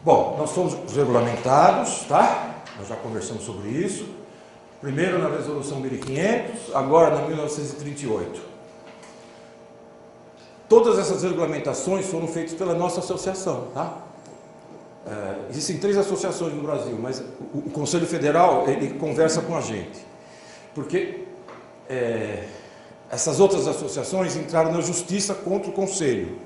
Bom, nós fomos regulamentados, tá? Nós já conversamos sobre isso. Primeiro na Resolução 1500, agora na 1938. Todas essas regulamentações foram feitas pela nossa associação, tá? Existem 3 associações no Brasil, mas o Conselho Federal, ele conversa com a gente. Porque essas outras associações entraram na justiça contra o Conselho.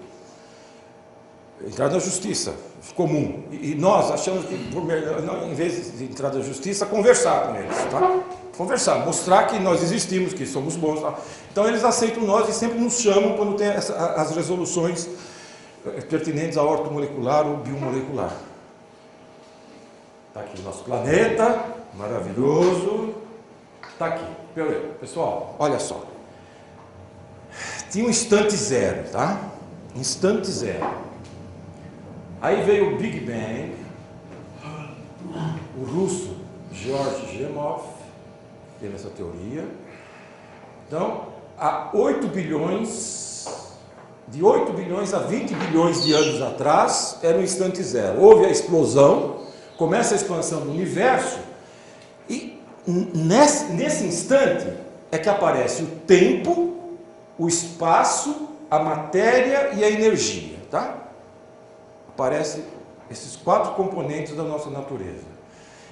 Entraram na justiça comum. E nós achamos que, em vez de entrar na justiça, conversar com eles, tá? Conversar, mostrar que nós existimos, que somos bons, tá? Então eles aceitam nós e sempre nos chamam quando tem as resoluções pertinentes à ortomolecular ou biomolecular. Está aqui o nosso planeta, maravilhoso. Está aqui. Pessoal, olha só. Tinha um instante zero, tá? Instante zero. Aí veio o Big Bang, o russo Georgy Gemov teve essa teoria. Então, há 8 bilhões, de 8 bilhões a 20 bilhões de anos atrás, era um instante zero. Houve a explosão, começa a expansão do universo, e nesse instante é que aparece o tempo, o espaço, a matéria e a energia, tá? Aparecem esses 4 componentes da nossa natureza.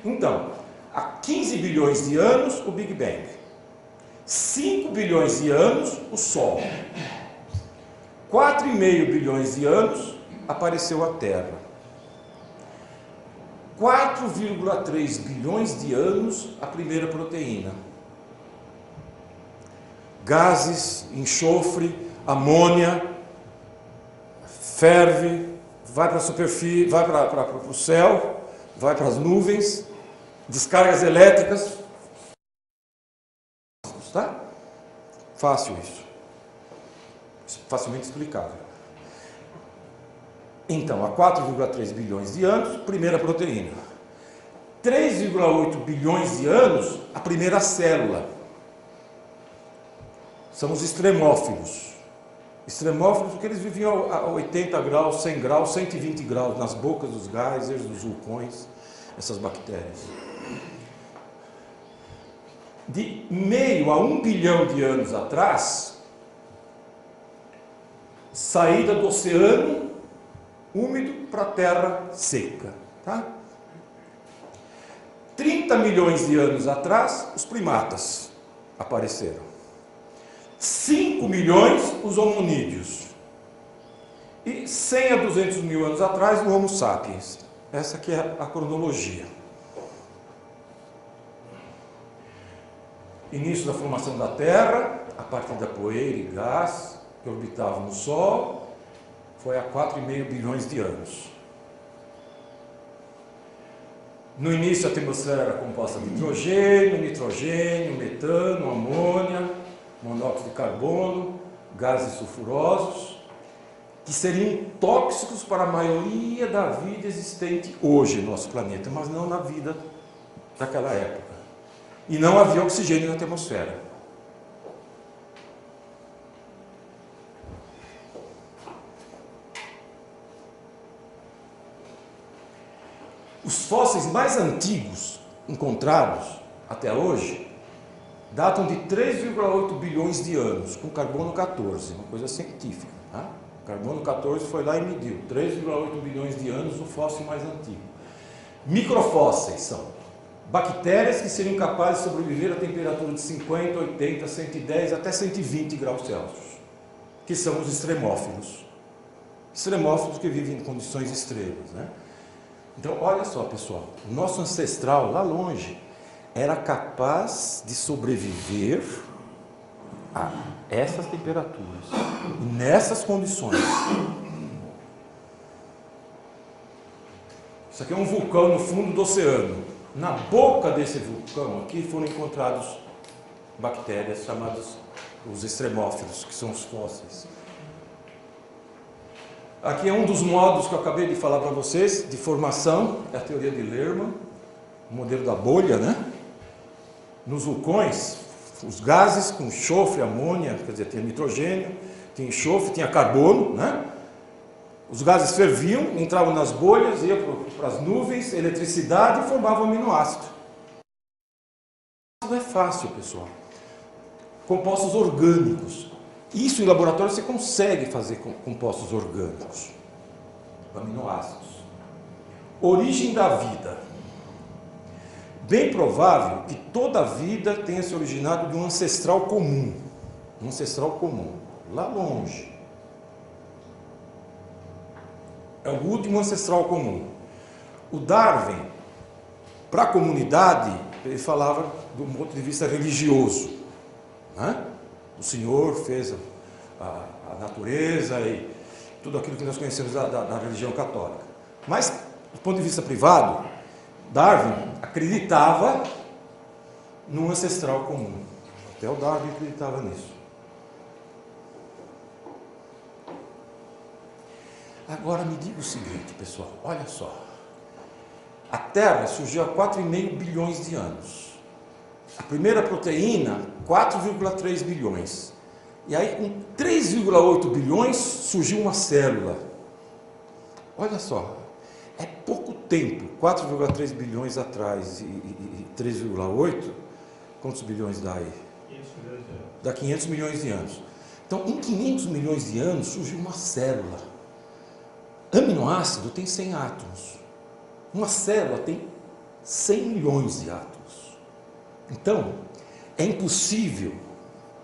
Então, há 15 bilhões de anos, o Big Bang. 5 bilhões de anos, o Sol. 4,5 bilhões de anos, apareceu a Terra. 4,3 bilhões de anos, a primeira proteína. Gases, enxofre, amônia, ferve, vai para a superfície, vai para o céu, vai para as nuvens, descargas elétricas. Tá? Fácil isso. Facilmente explicável. Então, há 4,3 bilhões de anos, primeira proteína. 3,8 bilhões de anos, a primeira célula. São os extremófilos. Extremófilos porque eles viviam a 80 graus, 100 graus, 120 graus, nas bocas dos geysers, dos vulcões, essas bactérias. De meio a 1 bilhão de anos atrás, saída do oceano úmido para a terra seca. Tá? 30 milhões de anos atrás, os primatas apareceram. 5 milhões, os hominídeos. E 100 a 200 mil anos atrás, o Homo sapiens. Essa aqui é a cronologia. Início da formação da Terra, a partir da poeira e gás que orbitavam no Sol, foi há 4,5 bilhões de anos. No início, a atmosfera era composta de hidrogênio, nitrogênio, metano, amônia, monóxido de carbono, gases sulfurosos, que seriam tóxicos para a maioria da vida existente hoje no nosso planeta, mas não na vida daquela época. E não havia oxigênio na atmosfera. Os fósseis mais antigos encontrados até hoje datam de 3,8 bilhões de anos, com carbono 14, uma coisa científica. Tá? Carbono 14 foi lá e mediu 3,8 bilhões de anos, o fóssil mais antigo. Microfósseis são bactérias que seriam capazes de sobreviver a temperatura de 50, 80, 110 até 120 graus Celsius, que são os extremófilos. Extremófilos que vivem em condições extremas, né? Então, olha só, pessoal, o nosso ancestral, lá longe, era capaz de sobreviver a essas temperaturas, nessas condições. Isso aqui é um vulcão no fundo do oceano. Na boca desse vulcão aqui foram encontrados bactérias chamadas os extremófilos, que são os fósseis. Aqui é um dos modos que eu acabei de falar para vocês, de formação, é a teoria de Lerman, o modelo da bolha, né? Nos vulcões, os gases com enxofre, amônia, quer dizer, tinha nitrogênio, tinha enxofre, tinha carbono, né? Os gases ferviam, entravam nas bolhas, iam para as nuvens, eletricidade e formavam aminoácido. Não é fácil, pessoal. Compostos orgânicos. Isso em laboratório você consegue fazer compostos orgânicos. Aminoácidos. Origem da vida. Bem provável que toda a vida tenha se originado de um ancestral comum. Um ancestral comum. Lá longe. É o último ancestral comum. O Darwin, para a comunidade, ele falava do ponto de vista religioso. Né? O Senhor fez a natureza e tudo aquilo que nós conhecemos da religião católica. Mas, do ponto de vista privado, Darwin acreditava num ancestral comum. Até o Darwin acreditava nisso. Agora me diga o seguinte, pessoal, olha só. A Terra surgiu há 4,5 bilhões de anos. A primeira proteína, 4,3 bilhões. E aí, com 3,8 bilhões, surgiu uma célula. Olha só, é pouco tempo, 4,3 bilhões atrás e 3,8, quantos bilhões dá aí? 500 milhões de anos. Dá 500 milhões de anos. Então, em 500 milhões de anos, surgiu uma célula. Aminoácido tem 100 átomos. Uma célula tem 100 milhões de átomos. Então, é impossível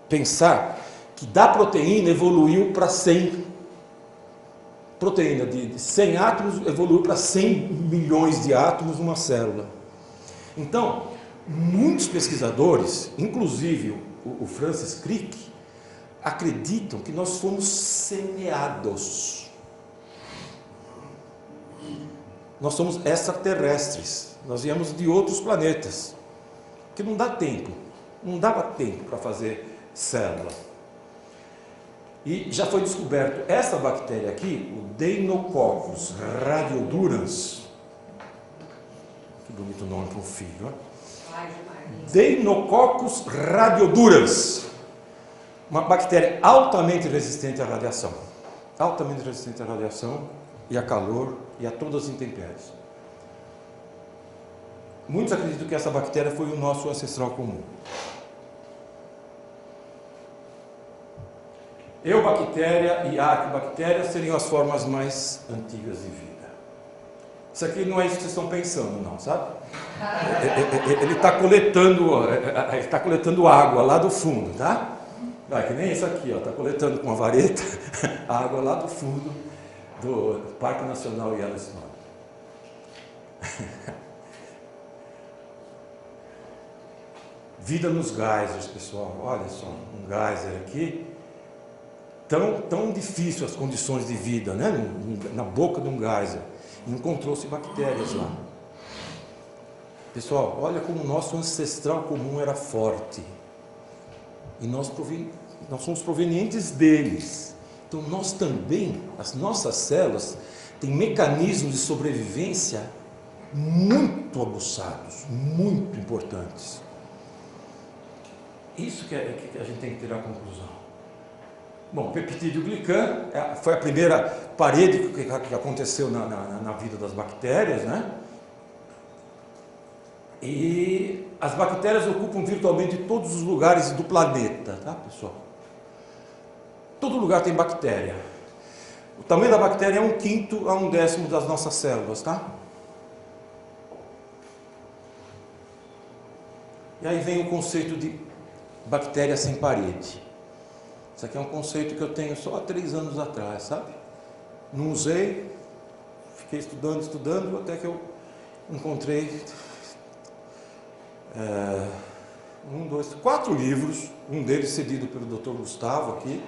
pensar que da proteína evoluiu para 100. Proteína de 100 átomos evoluiu para 100 milhões de átomos numa célula. Então, muitos pesquisadores, inclusive o Francis Crick, acreditam que nós fomos semeados. Nós somos extraterrestres, nós viemos de outros planetas, que não dá tempo, não dava tempo para fazer célula. E já foi descoberto essa bactéria aqui, o Deinococcus radiodurans, que bonito nome para um filho, né? Deinococcus radiodurans, uma bactéria altamente resistente à radiação, e a calor e a todas as intempéries. Muitos acreditam que essa bactéria foi o nosso ancestral comum. Eubactéria e arquibactéria seriam as formas mais antigas de vida. Isso aqui não é isso que vocês estão pensando, não, sabe? Ele está coletando água lá do fundo, tá? Ah, que nem isso aqui, está coletando com uma vareta a água lá do fundo do Parque Nacional Yellowstone. Vida nos geysers, pessoal. Olha só, um geyser aqui. Tão difícil as condições de vida, né? Na boca de um geyser. Encontrou-se bactérias lá. Pessoal, olha como o nosso ancestral comum era forte. E nós somos provenientes deles. Então nós também, as nossas células, têm mecanismos de sobrevivência muito aguçados, muito importantes. Isso que a gente tem que tirar a conclusão. Bom, peptídeo-glicano foi a primeira parede que aconteceu na vida das bactérias, né? E as bactérias ocupam virtualmente todos os lugares do planeta, tá, pessoal? Todo lugar tem bactéria. O tamanho da bactéria é 1/5 a 1/10 das nossas células, tá? E aí vem o conceito de bactéria sem parede. Isso aqui é um conceito que eu tenho só há 3 anos atrás, sabe? Não usei, fiquei estudando, até que eu encontrei 4 livros, um deles cedido pelo Dr. Gustavo aqui,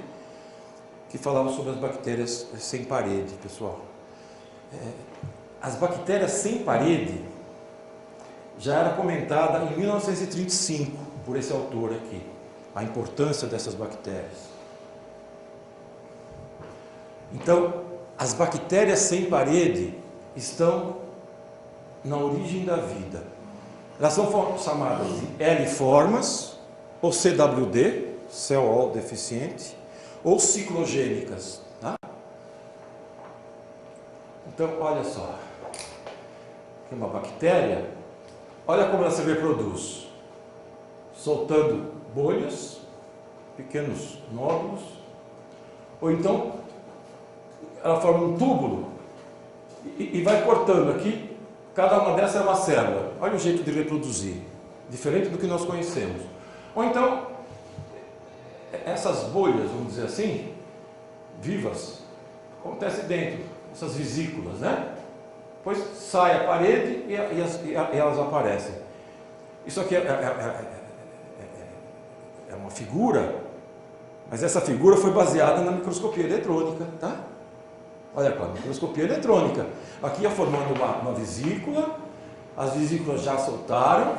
que falava sobre as bactérias sem parede, pessoal. As bactérias sem parede já era comentada em 1935 por esse autor aqui, a importância dessas bactérias. Então, as bactérias sem parede estão na origem da vida. Elas são chamadas de L-formas, ou CWD, cell wall deficiente, ou ciclogênicas. Tá? Então, olha só. Aqui uma bactéria. Olha como ela se reproduz. Soltando bolhas, pequenos nódulos. Ou então, ela forma um túbulo e vai cortando aqui. Cada uma dessas é uma célula. Olha o jeito de reproduzir. Diferente do que nós conhecemos. Ou então, essas bolhas, vamos dizer assim, vivas, acontece dentro, essas vesículas, né? Depois sai a parede e elas aparecem. Isso aqui é uma figura, mas essa figura foi baseada na microscopia eletrônica, tá? Olha aqui, microscopia eletrônica. Aqui ia formando uma vesícula, as vesículas já soltaram,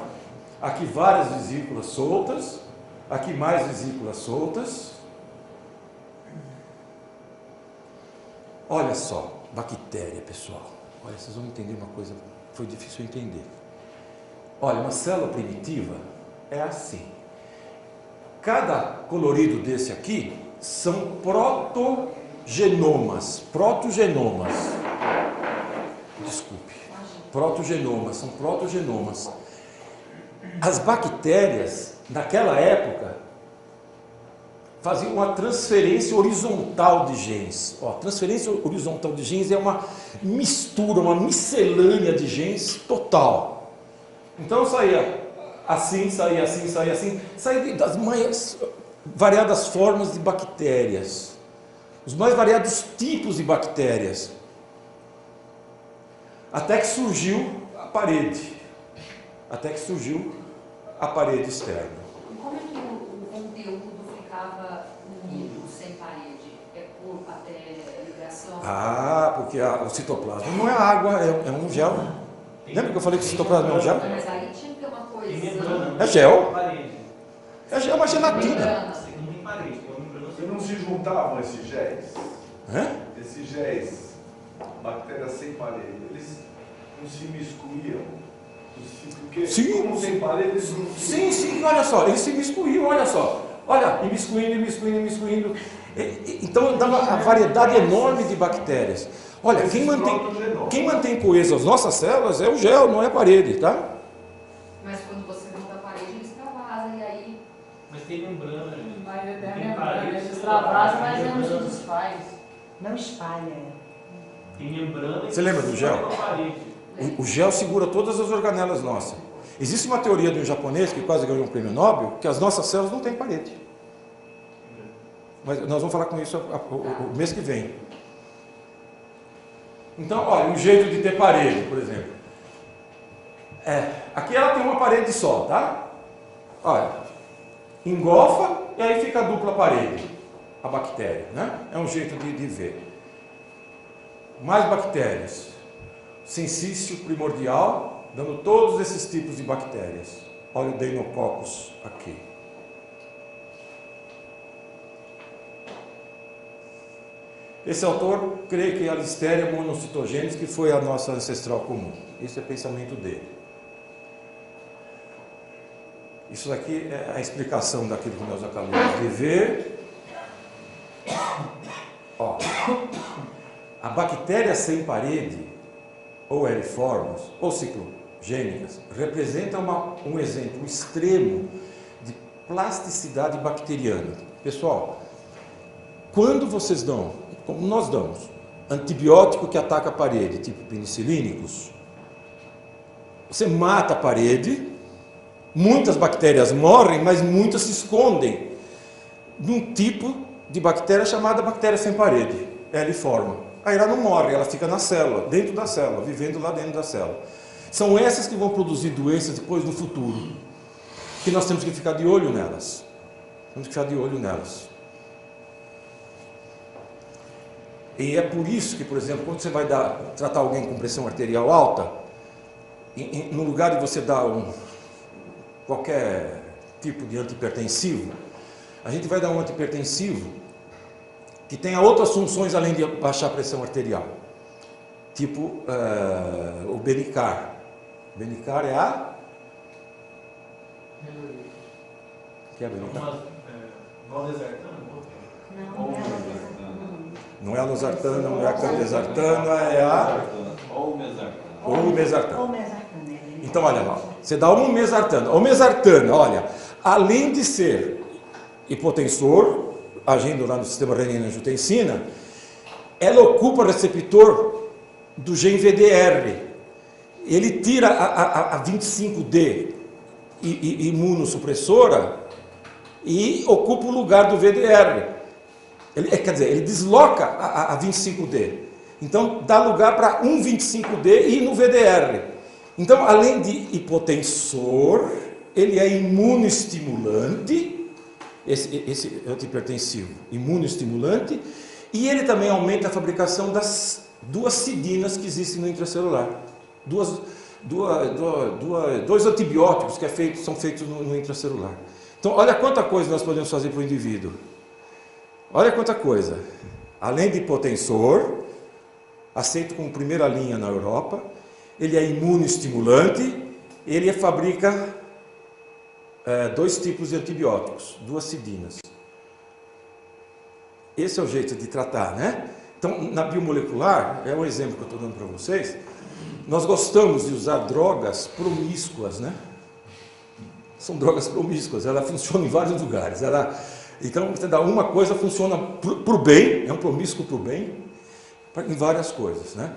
aqui várias vesículas soltas, aqui mais vesículas soltas. Olha só, bactéria, pessoal. Olha, vocês vão entender uma coisa que foi difícil entender. Olha, uma célula primitiva é assim. Cada colorido desse aqui são protogenomas. Desculpe. Protogenomas, são protogenomas. As bactérias, naquela época, faziam uma transferência horizontal de genes. Ó, transferência horizontal de genes é uma mistura, uma miscelânea de genes total. Então saía assim, saía assim, saía assim, saía das mais variadas formas de bactérias, os mais variados tipos de bactérias, até que surgiu a parede, externa. E como é que o conteúdo ficava unido, sem parede? É por ligação? Porque o citoplasma não é água, é um gel. Lembra que eu falei que o citoplasma é um gel? Mas aí tinha que ter uma coisa. É gel. É uma gelatina. E não se juntavam esses géis? Hã? Esses géis, bactérias sem parede, eles não se miscuíam? Porque Sim. como sem parede, eles não se... Sim, olha só, eles se miscuíam, olha só. Olha, imiscuindo. Então dá uma variedade enorme de bactérias. Olha, quem mantém coesa as nossas células é o gel, não é a parede, tá? Mas quando você monta a parede, ele extravasa, e aí... Mas tem membrana, gente. Mas até a membrana, ele extravasa, mas não se desfaz. Não espalha. Tem membrana. Você lembra do gel? O gel segura todas as organelas nossas. Existe uma teoria de um japonês que quase ganhou um prêmio Nobel, que as nossas células não têm parede. Mas nós vamos falar com isso o mês que vem. Então, olha, um jeito de ter parede, por exemplo. Aqui ela tem uma parede só, tá? Olha, engolfa e aí fica a dupla parede, a bactéria, né? É um jeito de ver. Mais bactérias. Sensício primordial, dando todos esses tipos de bactérias. Olha o Deinococcus aqui. Esse autor crê que a Listeria monocytogenes que foi a nossa ancestral comum. Esse é o pensamento dele. Isso aqui é a explicação daquilo que nós acabamos de ver. Ó, a bactéria sem parede, ou eriformes, ou ciclogênicas, representa um exemplo extremo de plasticidade bacteriana. Pessoal, quando vocês dão, como nós damos, antibiótico que ataca a parede, tipo penicilínicos, você mata a parede, muitas bactérias morrem, mas muitas se escondem num tipo de bactéria chamada bactéria sem parede, eriforme. Aí ela não morre, ela fica na célula, dentro da célula, vivendo lá dentro da célula. São essas que vão produzir doenças depois no futuro, que nós temos que ficar de olho nelas. E é por isso que, por exemplo, quando você vai tratar alguém com pressão arterial alta, no lugar de você dar qualquer tipo de antihipertensivo, a gente vai dar um antihipertensivo que tenha outras funções além de baixar a pressão arterial, tipo o Benicar. Benicar é a... O que é Benicar? Valdesertano? Não é a losartana, não é a candesartana, é a Ou mesartana. mesartana. Então, olha lá, você dá uma mesartana. O mesartana, olha, além de ser hipotensor, agindo lá no sistema renina-angiotensina, ela ocupa o receptor do gene VDR. Ele tira a 25D imunossupressora e ocupa o lugar do VDR. Quer dizer, ele desloca a 25D. Então, dá lugar para um 25D e no VDR. Então, além de hipotensor, ele é imunoestimulante, esse antihipertensivo, imunoestimulante, e ele também aumenta a fabricação das duas cidinas que existem no intracelular. Dois antibióticos que são feitos no intracelular. Então, olha quanta coisa nós podemos fazer para o indivíduo. Olha quanta coisa. Além de hipotensor, aceito como primeira linha na Europa, ele é imunoestimulante, ele fabrica dois tipos de antibióticos, duas cidinas. Esse é o jeito de tratar, né? Então, na biomolecular, é um exemplo que eu estou dando para vocês, nós gostamos de usar drogas promíscuas, né? São drogas promíscuas, ela funciona em vários lugares. Então, você dá uma coisa, funciona para o bem, é um promíscuo para o bem, em várias coisas, né?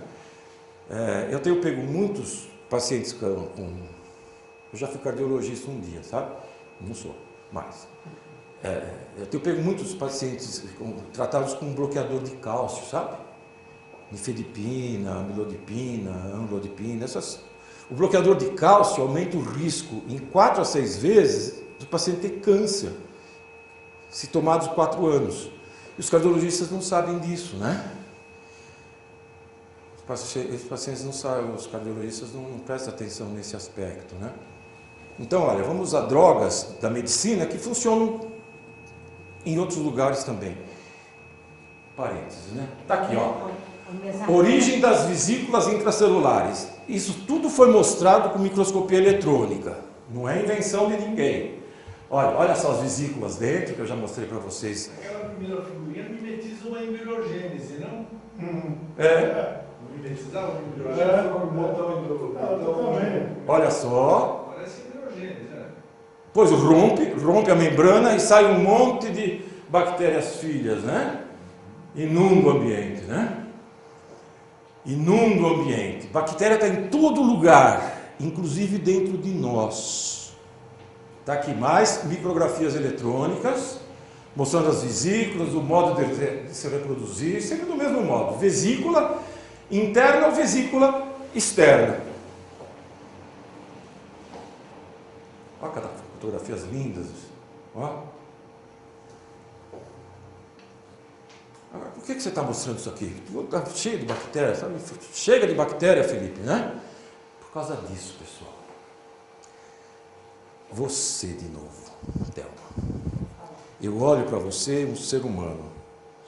Eu tenho pego muitos pacientes eu já fui cardiologista um dia, sabe? Não sou mais. Eu tenho pego muitos pacientes tratados com bloqueador de cálcio, sabe? Nifedipina, amlodipina, amlodipina, o bloqueador de cálcio aumenta o risco em 4 a 6 vezes do paciente ter câncer, se tomados 4 anos. E os cardiologistas não sabem disso, né? Os pacientes não sabem, os cardiologistas não prestam atenção nesse aspecto, né? Então, olha, vamos usar drogas da medicina que funcionam em outros lugares também. Parênteses, né? Tá aqui, ó. Origem das vesículas intracelulares. Isso tudo foi mostrado com microscopia eletrônica. Não é invenção de ninguém. Olha só as vesículas dentro, que eu já mostrei para vocês. Aquela primeira figurinha mimetiza uma embriogênese, não? Mimetizar uma embriogênese. Olha só. Parece embriogênese, né? Pois rompe a membrana e sai um monte de bactérias filhas, né? Inunda o ambiente, né? Inunda o ambiente. Bactéria está em todo lugar, inclusive dentro de nós. Está aqui mais micrografias eletrônicas, mostrando as vesículas, o modo de se reproduzir, sempre do mesmo modo. Vesícula interna ou vesícula externa. Olha cada fotografias lindas. Ó. Agora, por que você está mostrando isso aqui? Está cheio de bactérias, sabe? Chega de bactéria, Felipe, né? Por causa disso, pessoal. Você de novo, Thelma. Eu olho para você, um ser humano.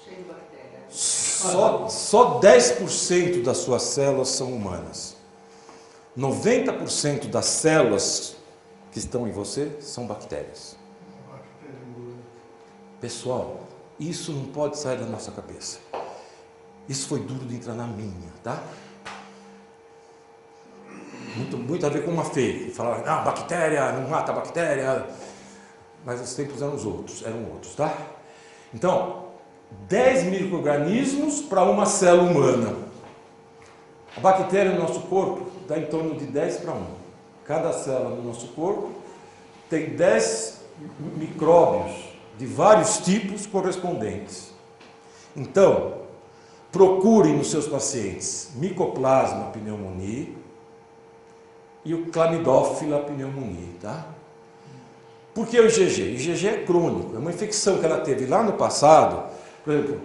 Cheio de bactéria. Só 10% das suas células são humanas. 90% das células que estão em você são bactérias. Pessoal, isso não pode sair da nossa cabeça. Isso foi duro de entrar na minha, tá? Muito a ver com uma fake. Falava, não, bactéria, não mata a bactéria. Mas os tempos eram outros, tá? Então, 10 micro-organismos para uma célula humana. A bactéria no nosso corpo dá em torno de 10 para 1. Cada célula no nosso corpo tem 10 micróbios de vários tipos correspondentes. Então, procurem nos seus pacientes Mycoplasma pneumoniae e o Chlamydophila pneumoniae, tá? Por que o IgG? O IgG é crônico, é uma infecção que ela teve lá no passado, por exemplo,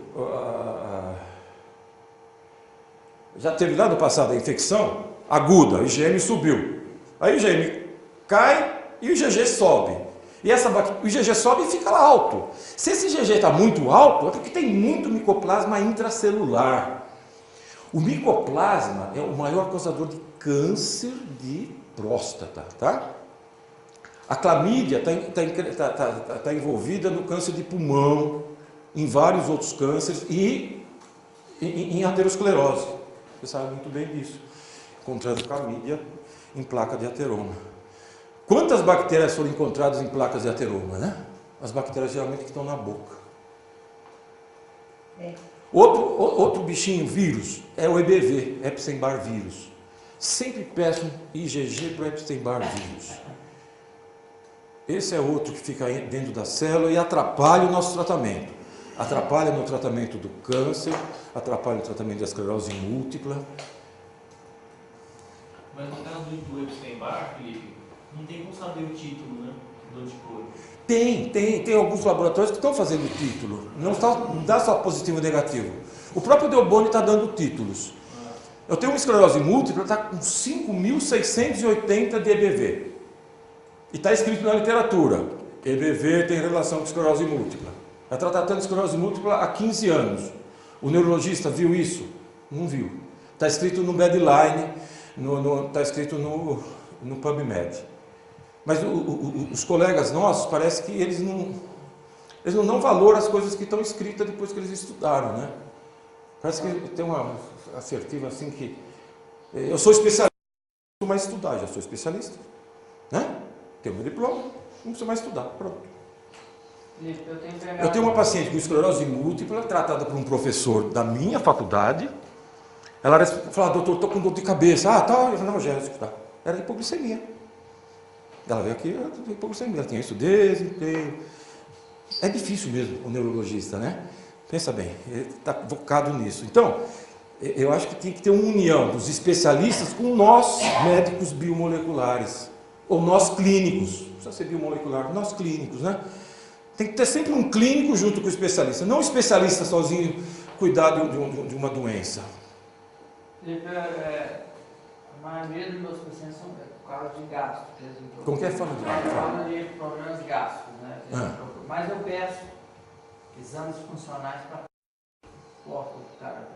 já teve lá no passado a infecção aguda, o IgM subiu, aí o IgM cai e o IgG sobe. E o IgG sobe e fica lá alto. Se esse IgG está muito alto, é porque tem muito micoplasma intracelular. O micoplasma é o maior causador de câncer de próstata, tá? A clamídia está envolvida no câncer de pulmão, em vários outros cânceres e em aterosclerose. Você sabe muito bem disso. Encontrando camídia em placa de ateroma. Quantas bactérias foram encontradas em placas de ateroma, né? As bactérias geralmente que estão na boca. Outro bichinho, vírus, é o EBV, Epstein-Barr vírus. Sempre peçam IgG para o Epstein-Barr vírus. Esse é outro que fica dentro da célula e atrapalha o nosso tratamento. Atrapalha no tratamento do câncer, atrapalha no tratamento da esclerose múltipla. Mas no caso do Epstein-Barr, Felipe, não tem como saber o título, né? Do anticorpo. Tem alguns laboratórios que estão fazendo título. Não dá só positivo e negativo. O próprio Delboni está dando títulos. Eu tenho uma esclerose múltipla, está com 5.680 de EBV. E está escrito na literatura. EBV tem relação com esclerose múltipla. Ela está tratando esclerose múltipla há 15 anos. O neurologista viu isso? Não viu. Está escrito no Medline, está escrito no PubMed. Mas os colegas nossos, parece que eles não dão valor às coisas que estão escritas depois que eles estudaram, né? Parece que tem uma assertiva assim que... Eu sou especialista, não preciso mais estudar, já sou especialista. Né? Tenho meu diploma, não preciso mais estudar, pronto. Eu tenho uma paciente com esclerose múltipla, tratada por um professor da minha faculdade. Ela falou, doutor, estou com dor de cabeça. Ah, tá, eu falei, não, Jéssica, tá. Era hipoglicemia. Ela veio aqui, hipoglicemia, ela tinha isso desde... É difícil mesmo o neurologista, né? Pensa bem, ele está focado nisso. Então, eu acho que tem que ter uma união dos especialistas com nós, médicos biomoleculares, ou nós clínicos. Não precisa ser biomolecular, nós clínicos, né? Tem que ter sempre um clínico junto com o especialista, não o especialista sozinho cuidar de uma doença. A maioria dos meus pacientes são por causa de gasto. Como que é falando de gasto? Por causa de problemas gástricos, né? Mas eu peço exames funcionais para o cara.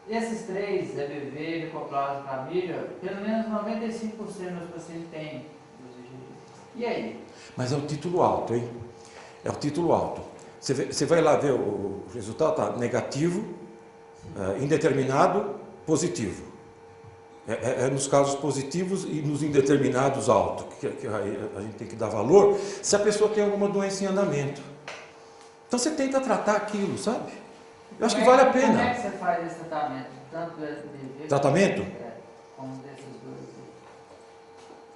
Esses três, EBV, Mycoplasma e Clamídia, pelo menos 95% dos meus pacientes têm. E aí? Mas é o título alto, hein? É o título alto. Você vai lá ver o resultado, tá negativo, indeterminado, positivo. É nos casos positivos e nos indeterminados alto, que a gente tem que dar valor, se a pessoa tem alguma doença em andamento. Então você tenta tratar aquilo, sabe? Eu acho que vale a pena. Como é que você faz esse tratamento? Tanto do SBV tratamento? Como desses dois?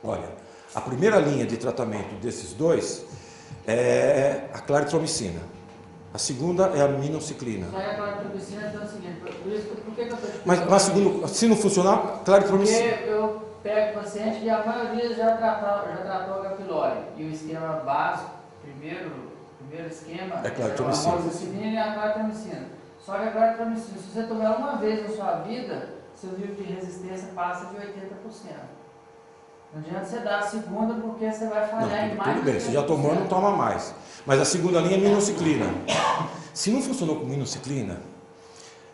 Olha, a primeira linha de tratamento desses dois é a claritromicina. A segunda é a minociclina. Só a claritromicina é o seguinte, por que eu estou te mas segundo, se não funcionar, claritromicina... Porque eu pego paciente e a maioria já tratou H. pylori. E o esquema básico, primeiro esquema, é claritromicina. A amoxicilina e a claritromicina. Só que a claritromicina, se você tomar uma vez na sua vida, seu nível de resistência passa de 80%. Não adianta você dar a segunda porque você vai falhar em mais. Tudo bem, você já tomou, não toma mais. Mas a segunda linha é minociclina. Se não funcionou com minociclina,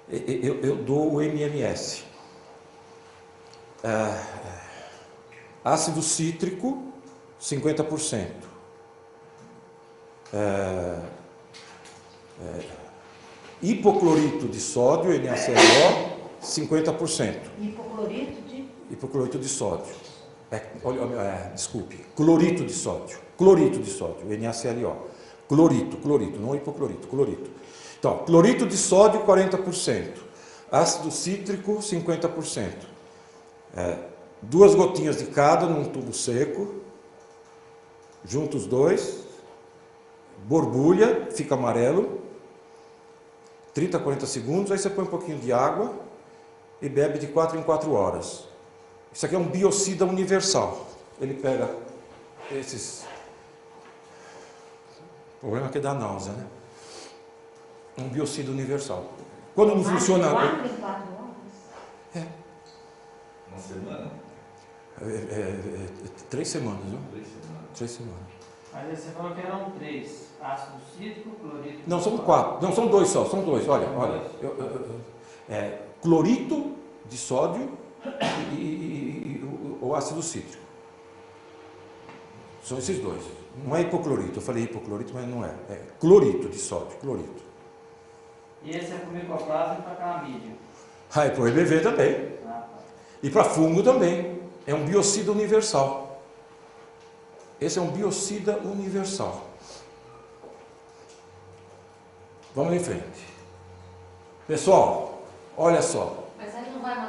eu dou o MMS. Ácido cítrico, 50%. Hipoclorito de sódio, NaClO, 50%. Hipoclorito de sódio. Desculpe, clorito de sódio, NaClO. Clorito, não hipoclorito, clorito. Então, clorito de sódio, 40%. Ácido cítrico, 50%. 2 gotinhas de cada num tubo seco. Junta os dois. Borbulha, fica amarelo. 30 a 40 segundos, aí você põe um pouquinho de água e bebe de 4 em 4 horas. Isso aqui é um biocida universal. Ele pega esses... O problema é que dá náusea, né? Um biocida universal. Quando não funciona... 4 em 4 horas? Uma semana? 3 semanas, viu? 3 semanas. 3 semanas. Mas aí você falou que eram 3. Ácido cítrico, clorito... Não, são 4. Não, são 2 só. São 2. Olha. Clorito de sódio e o ácido cítrico. São esses dois. Não é hipoclorito. Eu falei hipoclorito, mas não é. É clorito de sódio. Clorito. E esse é para o micoplasma e para clamídia. Ah, e para o EBV também. Ah, tá. E para fungo também. É um biocida universal. Esse é um biocida universal. Vamos em frente. Pessoal, olha só. Mas aí não vai matar